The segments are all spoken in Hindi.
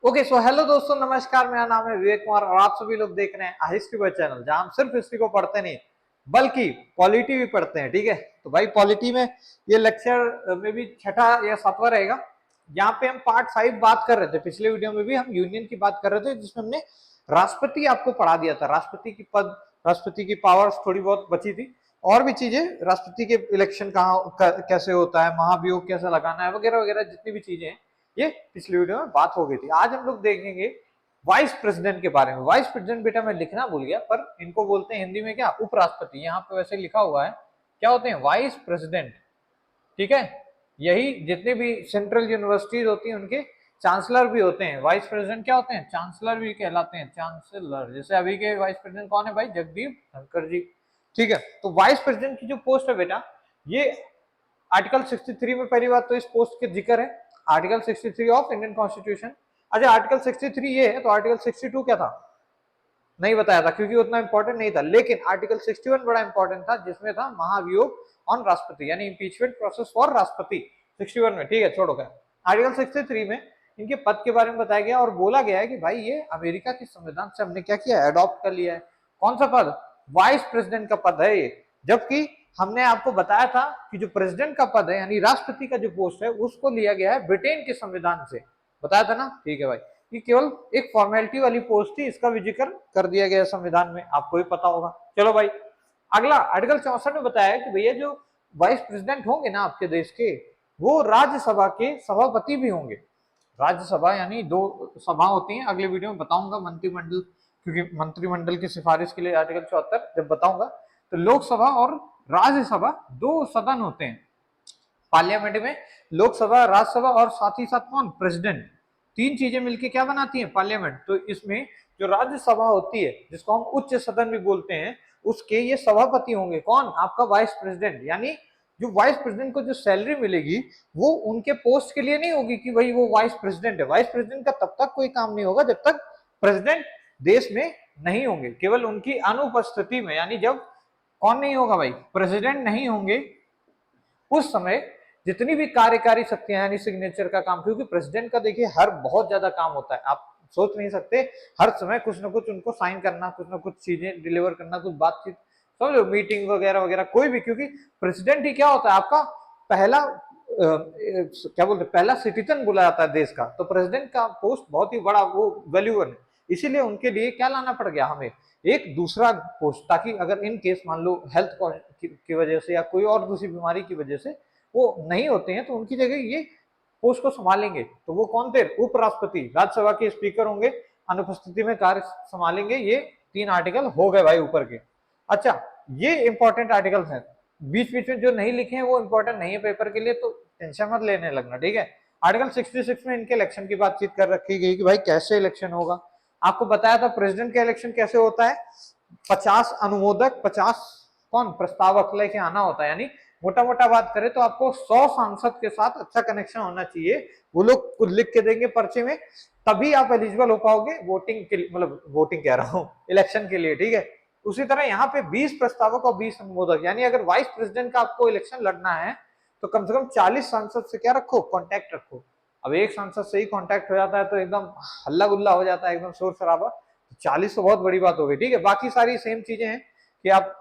ओके सो हेलो दोस्तों, नमस्कार। मेरा नाम है विवेक कुमार और आप सभी लोग देख रहे हैं हिस्ट्री बाय चैनल, जहां हम सिर्फ हिस्ट्री को पढ़ते नहीं बल्कि पॉलिटी भी पढ़ते हैं। ठीक है, तो भाई पॉलिटी में ये लेक्चर में भी छठा या सातवां रहेगा। यहाँ पे हम पार्ट 5 बात कर रहे थे। पिछले वीडियो में भी हम यूनियन की बात कर रहे थे, जिसमें हमने राष्ट्रपति आपको पढ़ा दिया था। राष्ट्रपति की पद, राष्ट्रपति की पावर्स थोड़ी बहुत बची थी, और भी चीजें, राष्ट्रपति के इलेक्शन कहाँ कैसे होता है, महाभियोग कैसे लगाना है, वगैरह वगैरह जितनी भी चीजें हैं, ये पिछले वीडियो में बात हो गई थी। आज हम लोग देखेंगे वाइस प्रेसिडेंट के बारे में। वाइस प्रेसिडेंट बेटा मैं लिखना भूल गया, पर इनको बोलते हैं हिंदी में क्या, उपराष्ट्रपति। यहाँ पे वैसे लिखा हुआ है, क्या होते हैं, वाइस प्रेसिडेंट। ठीक है, यही जितने भी सेंट्रल यूनिवर्सिटीज होती हैं उनके चांसलर भी होते हैं। वाइस प्रेसिडेंट क्या होते हैं, चांसलर भी कहलाते हैं, चांसलर। जैसे अभी के वाइस प्रेसिडेंट कौन है भाई, जगदीप धनखड़ जी। ठीक है, तो वाइस प्रेसिडेंट की जो पोस्ट है बेटा, ये आर्टिकल 63 में पहली बात तो इस पोस्ट के जिक्र है। Article 63 of Indian constitution. अच्छा, आर्टिकल 63 ये है, तो आर्टिकल 62 क्या था नहीं बताया था, क्योंकि उतना इंपॉर्टेंट नहीं था। लेकिन आर्टिकल 61 बड़ा इंपॉर्टेंट था, जिसमें था महाभियोग ऑन राष्ट्रपति, यानी इंपीचमेंट प्रोसेस फॉर राष्ट्रपति 61 में। ठीक है, छोड़ो क्या, आर्टिकल 63 में इनके पद के बारे में बताया गया और बोला गया है कि भाई ये अमेरिका के संविधान से हमने क्या किया, अडॉप्ट कर लिया है। कौन सा पद, वाइस प्रेसिडेंट का पद है ये। जबकि हमने आपको बताया था कि जो प्रेसिडेंट का पद है, यानी राष्ट्रपति का जो पोस्ट है, उसको लिया गया है ब्रिटेन के संविधान से। बताया था ना। ठीक है भाई, ये केवल एक फॉर्मेलिटी वाली पोस्ट थी, इसका भी जिक्र कर दिया गया संविधान में, आपको भी पता होगा। चलो भाई, अगला आर्टिकल 64 में बताया कि भैया जो वाइस प्रेसिडेंट होंगे ना आपके देश के, वो राज्यसभा के सभापति भी होंगे। राज्यसभा यानी दो सभा होती हैं, अगले वीडियो में बताऊंगा मंत्रिमंडल, क्योंकि मंत्रिमंडल की सिफारिश के लिए आर्टिकल 74 जब बताऊंगा। तो लोकसभा और राज्यसभा दो सदन होते हैं पार्लियामेंट में। लोकसभा, राज्यसभा और साथ ही साथ कौन, प्रेसिडेंट। तीन चीजें मिलकर क्या बनाती हैं, पार्लियामेंट। तो इसमें जो राज्यसभा होती है, जिसको हम उच्च सदन भी बोलते हैं, उसके ये सभापति होंगे। कौन, आपका वाइस प्रेसिडेंट। यानी जो वाइस प्रेसिडेंट को जो सैलरी मिलेगी, वो उनके पोस्ट के लिए नहीं होगी कि भाई वो वाइस प्रेसिडेंट है। वाइस प्रेसिडेंट का तब तक कोई काम नहीं होगा जब तक प्रेसिडेंट देश में नहीं होंगे, केवल उनकी अनुपस्थिति में। यानी जब कौन नहीं होगा भाई, प्रेसिडेंट नहीं होंगे, उस समय जितनी भी कार्यकारी शक्तियां, यानी सिग्नेचर का काम, क्योंकि प्रेसिडेंट का देखिए हर बहुत ज्यादा काम होता है, आप सोच नहीं सकते। हर समय कुछ ना कुछ उनको साइन करना, कुछ ना कुछ चीजें डिलीवर करना, कुछ बातचीत, समझो, मीटिंग वगैरह वगैरह, कोई भी। क्योंकि प्रेसिडेंट ही क्या होता है, आपका पहला क्या बोलते हैं, पहला सिटीजन बोला जाता है देश का। तो प्रेसिडेंट का पोस्ट बहुत ही बड़ा, वो वैल्यूबल है। इसीलिए उनके लिए क्या लाना पड़ गया हमें, एक दूसरा पोस्ट, ताकि अगर इन केस मान लो हेल्थ की वजह से या कोई और दूसरी बीमारी की वजह से वो नहीं होते हैं, तो उनकी जगह ये पोस्ट को संभालेंगे। तो वो कौन थे, उपराष्ट्रपति, राज्यसभा के स्पीकर होंगे, अनुपस्थिति में कार्य संभालेंगे। ये तीन आर्टिकल हो गए भाई ऊपर के। अच्छा, ये इंपॉर्टेंट आर्टिकल हैं। बीच बीच में जो नहीं लिखे हैं वो इंपॉर्टेंट नहीं है पेपर के लिए, तो टेंशन मत लेने लगना। ठीक है, आर्टिकल 66 में इनके इलेक्शन की बातचीत कर रखी गई कि भाई कैसे इलेक्शन होगा। आपको बताया था प्रेसिडेंट का इलेक्शन कैसे होता है, 50 अनुमोदक, 50 कौन, प्रस्तावक लेके आना होता है। यानी मोटा मोटा बात करें तो आपको 100 सांसद के साथ अच्छा कनेक्शन होना चाहिए। वो लोग कुछ लिख के देंगे पर्चे में, तभी आप एलिजिबल हो पाओगे वोटिंग के लिए, मतलब वोटिंग कह रहा हूँ, इलेक्शन के लिए। ठीक है, उसी तरह यहाँ पे 20 प्रस्तावक और 20 अनुमोदक। यानी अगर वाइस प्रेसिडेंट का आपको इलेक्शन लड़ना है, तो कम से कम 40 सांसद से क्या रखो, कॉन्टैक्ट रखो। अब एक सांसद से ही कॉन्टैक्ट हो जाता है तो एकदम हल्ला गुल्ला हो जाता है, एकदम शोर शराबा। 40 तो बहुत बड़ी बात हो गई। ठीक है, बाकी सारी सेम चीजें हैं कि आप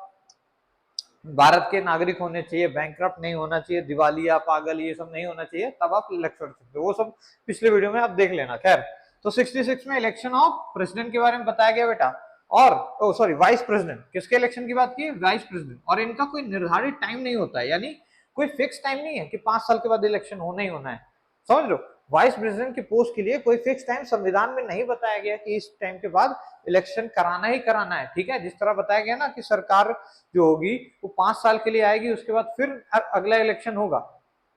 भारत के नागरिक होने चाहिए, बैंकक्रप्ट नहीं होना चाहिए, दिवालिया, पागल, ये सब नहीं होना चाहिए, तब आप इलेक्शन लड़ सकते हो। वो सब पिछले वीडियो में आप देख लेना। खैर, तो 66 में इलेक्शन ऑफ प्रेसिडेंट के बारे में बताया गया बेटा। और सॉरी, वाइस प्रेसिडेंट, किसके इलेक्शन की बात की, वाइस प्रेसिडेंट। और इनका कोई निर्धारित टाइम नहीं होता है, यानी कोई फिक्स टाइम नहीं है कि 5 साल के बाद इलेक्शन होना ही होना है। समझ लो, वाइस प्रेसिडेंट की पोस्ट के लिए कोई फिक्स टाइम संविधान में नहीं बताया गया कि इस टाइम के बाद इलेक्शन कराना ही कराना है। ठीक है, जिस तरह बताया गया ना कि सरकार जो होगी वो 5 साल के लिए आएगी, उसके बाद फिर अगला इलेक्शन होगा।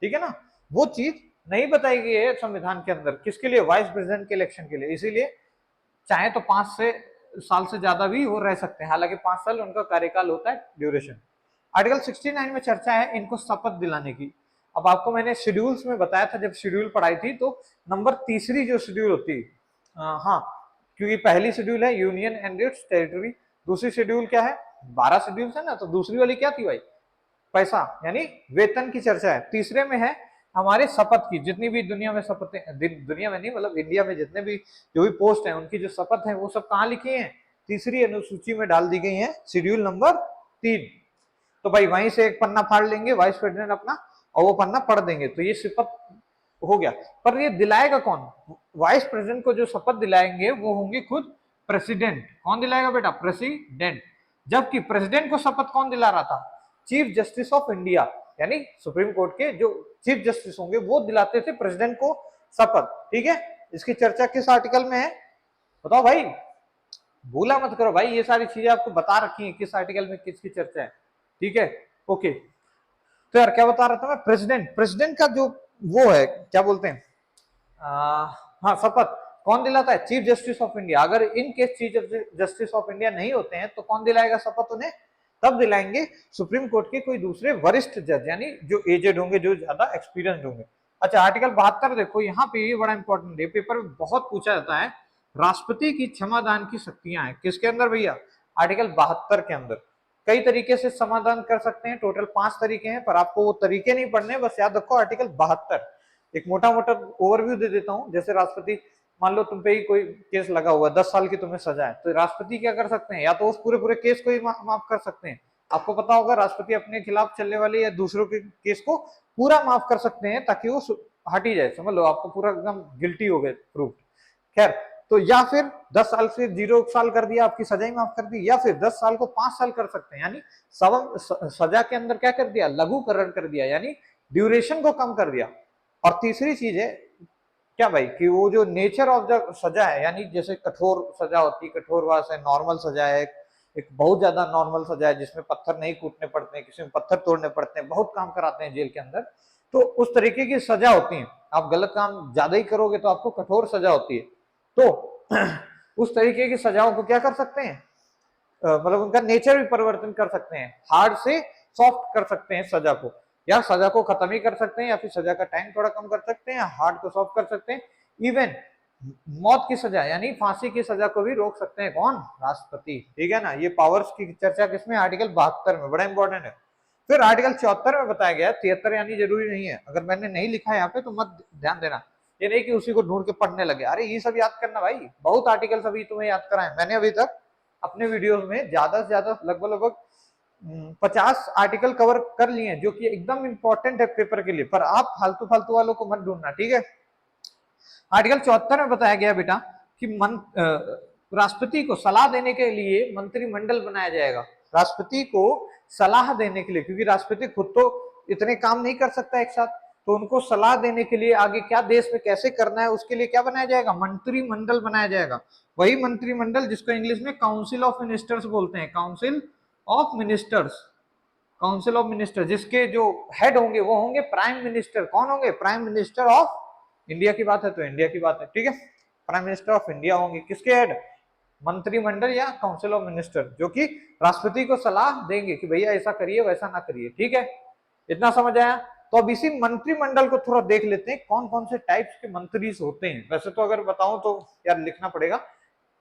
ठीक है ना, वो चीज नहीं बताई गई है संविधान के अंदर, किसके लिए, वाइस प्रेसिडेंट के इलेक्शन के लिए। इसीलिए चाहे तो 5 साल से ज्यादा भी वो रह सकते हैं, हालांकि 5 साल उनका कार्यकाल होता है, ड्यूरेशन। आर्टिकल 69 में चर्चा है इनको शपथ दिलाने की। अब आपको मैंने शेड्यूल्स में बताया था, जब शेड्यूल पढ़ाई थी, तो नंबर तीसरी जो शेड्यूल होती है, हाँ, क्योंकि पहली शेड्यूल है यूनियन एंड इट्स टेरिटरी, दूसरी शेड्यूल क्या है, 12 शेड्यूल है ना, तो दूसरी वाली क्या थी भाई, पैसा यानी वेतन की चर्चा है। तीसरे में है हमारे शपथ की, जितनी भी दुनिया में शपथें, दुनिया में नहीं मतलब इंडिया में जितने भी जो भी पोस्ट है उनकी जो शपथ है वो सब कहाँ लिखी है, तीसरी अनुसूची में डाल दी गई है, शेड्यूल नंबर 3। तो भाई वहीं से एक पन्ना फाड़ लेंगे वाइस प्रेसिडेंट अपना और वो पन्ना पढ़ देंगे, तो ये शपथ हो गया। पर ये दिलाएगा कौन, वाइस प्रेसिडेंट को जो शपथ दिलाएंगे वो होंगे खुद प्रेसिडेंट। कौन दिलाएगा बेटा, प्रेसिडेंट। जबकि प्रेसिडेंट को शपथ कौन दिला रहा था, चीफ जस्टिस ऑफ इंडिया, यानी सुप्रीम कोर्ट के जो चीफ जस्टिस होंगे वो दिलाते थे प्रेसिडेंट को शपथ। ठीक है, इसकी चर्चा किस आर्टिकल में है बताओ भाई, भूला मत करो भाई, ये सारी चीजें आपको बता रखी है किस आर्टिकल में किसकी चर्चा है। ठीक है, ओके। तो यार क्या बता रहा था मैं, प्रेसिडेंट, प्रेसिडेंट का जो वो है क्या बोलते हैं, हाँ शपथ कौन दिलाता है, चीफ जस्टिस ऑफ इंडिया। अगर in case chief justice of India नहीं होते हैं तो कौन दिलाएगा शपथ उन्हें, तब दिलाएंगे सुप्रीम कोर्ट के कोई दूसरे वरिष्ठ जज, यानी जो एजेड होंगे, जो ज्यादा एक्सपीरियंस्ड होंगे। अच्छा आर्टिकल 72 देखो, यहाँ पे ये बड़ा इंपॉर्टेंट है, पेपर में बहुत पूछा जाता है, राष्ट्रपति की क्षमादान की शक्तियां हैं किसके अंदर भैया, आर्टिकल 72 के अंदर। कई तरीके से समाधान कर सकते हैं, टोटल 5 तरीके हैं, पर आपको वो तरीके नहीं पढ़ने, बस याद रखो आर्टिकल 72। एक मोटा मोटा ओवरव्यू दे देता हूँ। जैसे राष्ट्रपति, मान लो तुम पे ही कोई केस लगा हुआ, 10 साल की तुम्हें सजा है, तो राष्ट्रपति क्या कर सकते हैं, या तो उस पूरे केस को ही माफ कर सकते हैं। आपको पता होगा राष्ट्रपति अपने खिलाफ चलने वाले या दूसरों के केस को पूरा माफ कर सकते हैं ताकि वो हट ही जाए, समझ लो आपको पूरा एकदम गिल्टी हो गए प्रूफ। खैर, तो या फिर 10 साल से 0 साल कर दिया, आपकी सजा ही माफ कर दी, या फिर 10 साल को 5 साल कर सकते हैं, यानी सजा के अंदर क्या कर दिया, लघुकरण कर दिया, यानी ड्यूरेशन को कम कर दिया। और तीसरी चीज है क्या भाई, कि वो जो नेचर ऑफ द सजा है, यानी जैसे कठोर सजा होती है, कठोरवास है, नॉर्मल सजा है, एक बहुत ज्यादा नॉर्मल सजा है जिसमें पत्थर नहीं कूटने पड़ते हैं, किसी में पत्थर तोड़ने पड़ते हैं, बहुत काम कराते हैं जेल के अंदर, तो उस तरीके की सजा होती है। आप गलत काम ज्यादा ही करोगे तो आपको कठोर सजा होती है। तो उस तरीके की सजाओं को क्या कर सकते हैं, मतलब उनका नेचर भी परिवर्तन कर सकते हैं, हार्ड से सॉफ्ट कर सकते हैं सजा को, या सजा को खत्म ही कर सकते हैं, या फिर सजा का टाइम थोड़ा कम कर सकते हैं, या हार्ड को सॉफ्ट कर सकते हैं। इवन मौत की सजा यानी फांसी की सजा को भी रोक सकते हैं, कौन, राष्ट्रपति। ठीक है ना, ये पावर्स की चर्चा किसमें, आर्टिकल 72 में, बड़ा इंपॉर्टेंट है। फिर आर्टिकल 74 में बताया गया, 73 यानी जरूरी नहीं है, अगर मैंने नहीं लिखा है यहाँ पे तो मत ध्यान देना, ये नहीं कि उसी को ढूंढ के पढ़ने लगे, अरे ये सब याद करना भाई, बहुत आर्टिकल अभी तुम्हें याद कराए मैंने अभी तक अपने वीडियोस में, ज्यादा से ज्यादा लगभग 50 आर्टिकल कवर कर लिए हैं, जो कि एकदम इंपॉर्टेंट है पेपर के लिए, पर आप फालतू फालतू वालों को मत ढूंढना। ठीक है, आर्टिकल 74 में बताया गया बेटा कि राष्ट्रपति को सलाह देने के लिए मंत्रिमंडल बनाया जाएगा, राष्ट्रपति को सलाह देने के लिए, क्योंकि राष्ट्रपति खुद तो इतने काम नहीं कर सकता एक साथ, तो उनको सलाह देने के लिए आगे क्या देश में कैसे करना है उसके लिए क्या बनाया जाएगा, मंत्रिमंडल बनाया जाएगा। वही मंत्रिमंडल जिसको इंग्लिश में काउंसिल ऑफ मिनिस्टर्स बोलते हैं, council of ministers, council of minister, जिसके जो हेड होंगे वो होंगे प्राइम मिनिस्टर। कौन होंगे, प्राइम मिनिस्टर ऑफ इंडिया की बात है तो इंडिया की बात है। ठीक है, प्राइम मिनिस्टर ऑफ इंडिया होंगे, किसके हेड, मंत्रिमंडल या काउंसिल ऑफ मिनिस्टर, जो कि राष्ट्रपति को सलाह देंगे कि भैया ऐसा करिए वैसा ना करिए। ठीक है, इतना समझ आया। तो अब इसी मंत्रिमंडल को थोड़ा देख लेते हैं, कौन कौन से टाइप्स के मंत्री होते हैं। वैसे तो अगर बताऊं तो यार लिखना पड़ेगा,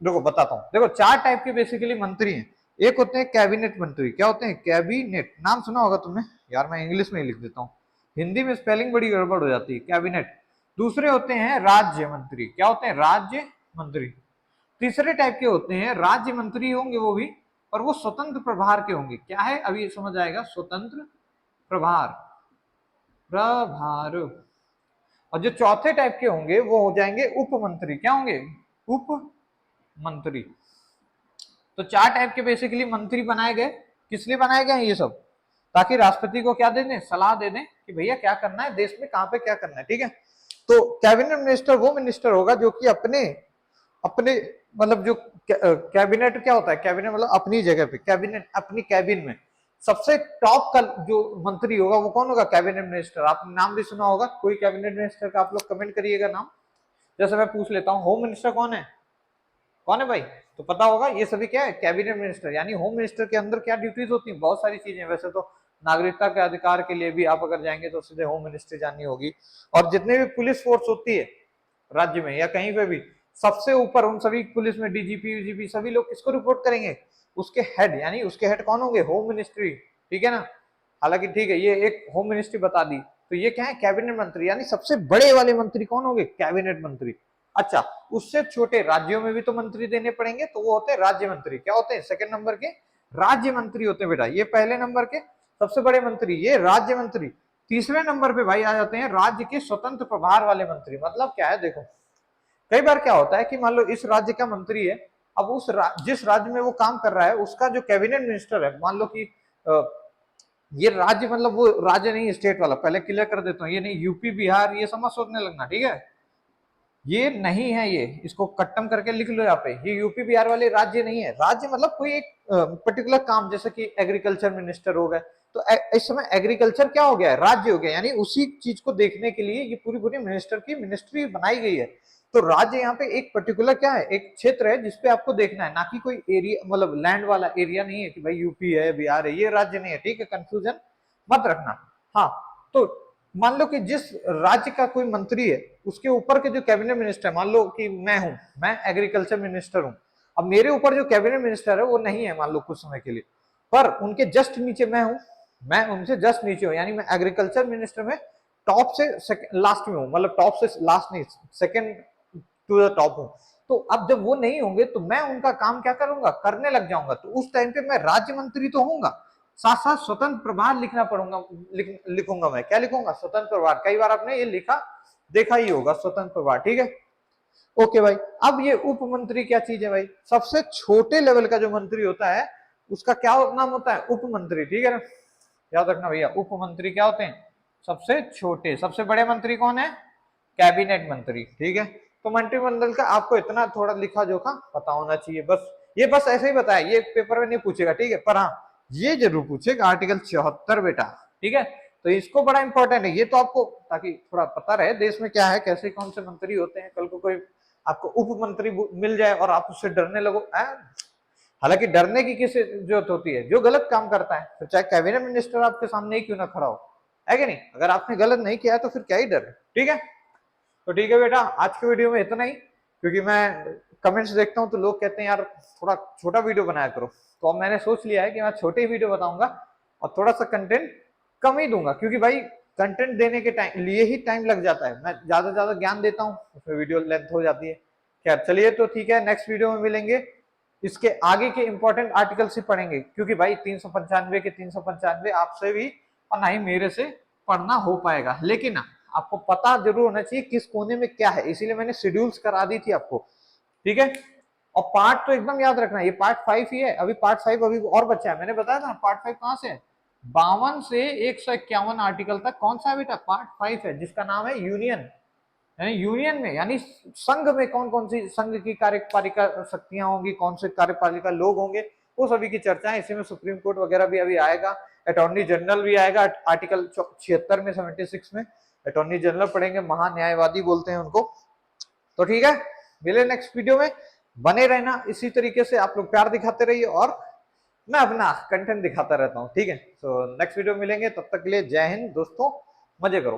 देखो बताता हूँ। देखो 4 टाइप के बेसिकली मंत्री हैं। एक होते हैं कैबिनेट मंत्री, क्या होते हैं, कैबिनेट, नाम सुना होगा तुमने, यार मैं इंग्लिश में ही लिख देता हूँ, हिंदी में स्पेलिंग बड़ी गड़बड़ हो जाती है, कैबिनेट। दूसरे होते हैं राज्य मंत्री, क्या होते हैं, राज्य मंत्री। तीसरे टाइप के होते हैं राज्य मंत्री होंगे वो भी, और वो स्वतंत्र प्रभार के होंगे। क्या है अभी समझ आएगा, स्वतंत्र प्रभार, प्रभार। और जो चौथे टाइप के होंगे वो हो जाएंगे उप मंत्री, क्या होंगे, उप मंत्री। तो 4 टाइप के बेसिकली मंत्री बनाए गए, किस लिए बनाए गए ये सब, ताकि राष्ट्रपति को क्या दे दें, सलाह दे दें कि भैया क्या करना है देश में, कहां पे क्या करना है। ठीक है, तो कैबिनेट मिनिस्टर वो मिनिस्टर होगा जो कि अपने अपने मतलब जो कैबिनेट क्या होता है, कैबिनेट मतलब अपनी जगह पे, कैबिनेट अपनी कैबिन में सबसे टॉप का जो मंत्री होगा वो कौन होगा, कैबिनेट मिनिस्टर। आपने नाम भी सुना होगा कोई कैबिनेट मिनिस्टर का, आप लोग कमेंट करिएगा नाम। जैसे मैं पूछ लेता हूँ, होम मिनिस्टर कौन है, कौन है भाई, तो पता होगा ये सभी क्या है, कैबिनेट मिनिस्टर। यानी होम मिनिस्टर के अंदर क्या ड्यूटीज होती है, बहुत सारी चीजें। वैसे तो नागरिकता के अधिकार के लिए भी आप अगर जाएंगे तो सीधे होम मिनिस्ट्री जानी होगी। और जितने भी पुलिस फोर्स होती है राज्य में या कहीं पे भी, सबसे ऊपर उन सभी पुलिस में डीजीपी यूजीपी सभी लोग किसको रिपोर्ट करेंगे, उसके हेड, यानी उसके हेड कौन होंगे, होम मिनिस्ट्री। ठीक है ना, हालांकि ठीक है ये एक होम मिनिस्ट्री बता दी, तो ये क्या है, कैबिनेट मंत्री, यानी सबसे बड़े वाले मंत्री कौन होंगे, कैबिनेट मंत्री। अच्छा, उससे छोटे राज्यों में भी तो मंत्री देने पड़ेंगे, तो वो होते हैं राज्य मंत्री। क्या होते हैं, सेकंड नंबर के राज्य मंत्री होते हैं बेटा। ये पहले नंबर के सबसे बड़े मंत्री ये राज्य मंत्री। तीसरे नंबर पे भाई आ जाते हैं राज्य के स्वतंत्र प्रभार वाले मंत्री। मतलब क्या है, देखो कई बार क्या होता है कि मान लो इस राज्य का मंत्री है, अब जिस राज्य में वो काम कर रहा है उसका जो कैबिनेट मिनिस्टर है, मान लो कि ये राज्य, मतलब वो राज्य नहीं, स्टेट वाला, पहले क्लियर कर देता हूँ, ये नहीं यूपी बिहार ये समझ सोचने लगना, ठीक है, ये नहीं है, ये इसको कट्टम करके लिख लो यहाँ पे, ये यूपी बिहार वाले राज्य नहीं है। राज्य मतलब कोई एक पर्टिकुलर काम, जैसे कि एग्रीकल्चर मिनिस्टर हो गए, तो इस समय एग्रीकल्चर क्या हो गया है, राज्य हो गया, यानी उसी चीज को देखने के लिए ये पूरी पूरी मिनिस्टर की मिनिस्ट्री बनाई गई है। तो राज्य यहाँ पे एक पर्टिकुलर क्या है, एक क्षेत्र है जिसपे आपको देखना है, ना कि कोई एरिया, मतलब लैंड वाला एरिया नहीं है कि भाई यूपी है बिहार है, ये राज्य नहीं है, ठीक है, कंफ्यूजन मत रखना। हाँ, तो मान लो कि जिस राज्य का कोई मंत्री है उसके ऊपर के जो कैबिनेट मिनिस्टर है, मान लो कि मैं हूं, मैं एग्रीकल्चर मिनिस्टर हूं, अब मेरे ऊपर जो कैबिनेट मिनिस्टर है वो नहीं है मान लो कुछ समय के लिए, पर उनके जस्ट नीचे मैं हूं, मैं उनसे जस्ट नीचे हूं, यानी मैं एग्रीकल्चर मिनिस्टर में टॉप से लास्ट में हूं, मतलब टॉप से लास्ट नहीं, सेकंड टू द टॉप हूं। तो अब जब वो नहीं होंगे तो मैं उनका काम क्या करूंगा, करने लग जाऊंगा, तो उस टाइम पे मैं राज्य मंत्री तो होऊंगा, साथ साथ स्वतंत्र प्रभार लिखना पड़ूंगा, लिखूंगा मैं, क्या लिखूंगा, स्वतंत्र प्रभार। कई बार आपने ये लिखा देखा ही होगा, स्वतंत्र प्रभार, ठीक है। ओके भाई, अब ये उप मंत्री क्या चीज है भाई, सबसे छोटे लेवल का जो मंत्री होता है उसका क्या नाम होता है, उप मंत्री, ठीक है ना, याद रखना भैया, उप मंत्री क्या होते हैं, सबसे छोटे। सबसे बड़े मंत्री कौन है, कैबिनेट मंत्री, ठीक है। तो मंत्रिमंडल का आपको इतना थोड़ा लिखा जोखा पता होना चाहिए, बस ये बस ऐसे ही बताया, ये पेपर में नहीं पूछेगा, ठीक है, पर हाँ ये जरूर पूछेगा आर्टिकल 74 बेटा, ठीक है। तो इसको बड़ा इंपॉर्टेंट है ये, तो आपको ताकि थोड़ा पता रहे देश में क्या है, कैसे कौन से मंत्री होते हैं, कल को कोई आपको उप मंत्री मिल जाए और आप उससे डरने लगो, हालांकि डरने की किस जरूरत होती है, जो गलत काम करता है, तो चाहे कैबिनेट मिनिस्टर आपके सामने ही क्यों ना खड़ा हो, है कि नहीं, अगर आपने गलत नहीं किया है तो फिर क्या ही डर है, ठीक है। तो ठीक है बेटा, आज के वीडियो में इतना ही, क्योंकि मैं कमेंट्स देखता हूँ तो लोग कहते हैं यार थोड़ा छोटा वीडियो बनाया करो, तो अब मैंने सोच लिया है कि मैं छोटे वीडियो बताऊंगा और थोड़ा सा कंटेंट कम ही दूंगा, क्योंकि भाई कंटेंट देने के टाइम लिए ही टाइम लग जाता है, मैं ज्यादा से ज्यादा ज्ञान देता हूँ उसमें वीडियो लेंथ हो जाती है। खैर चलिए, तो ठीक है, नेक्स्ट वीडियो में मिलेंगे, इसके आगे के इंपॉर्टेंट आर्टिकल्स ही पढ़ेंगे, क्योंकि भाई 395 के 395 आपसे भी और ना ही मेरे से पढ़ना हो पाएगा, लेकिन आपको पता जरूर होना चाहिए किस कोने में क्या है, इसीलिए मैंने शेड्यूल्स करा दी थी आपको, ठीक है। और पार्ट तो एकदम याद रखना, ये पार्ट 5 ही है, अभी पार्ट 5 अभी और बच्चा है, मैंने बताया था पार्ट 5 कहां से है, 52 से 151 आर्टिकल तक कौन सा है बेटा, पार्ट 5 है, जिसका नाम है यूनियन, यानी यूनियन में, यानी संघ में कौन कौन सी संघ की कार्यपालिका शक्तियां होंगी, कौन से कार्यपालिका लोग होंगे, वो सभी की चर्चा है, इसी में सुप्रीम कोर्ट वगैरह भी अभी आएगा, अटॉर्नी जनरल भी आएगा, आर्टिकल 76 में 76 में अटॉर्नी जनरल पढ़ेंगे, महान्यायवादी बोलते हैं उनको। तो ठीक है, मिले नेक्स्ट वीडियो में, बने रहना इसी तरीके से, आप लोग प्यार दिखाते रहिए और मैं अपना कंटेंट दिखाता रहता हूँ, ठीक है। तो नेक्स्ट वीडियो मिलेंगे, तब तक के लिए जय हिंद दोस्तों, मजे करो।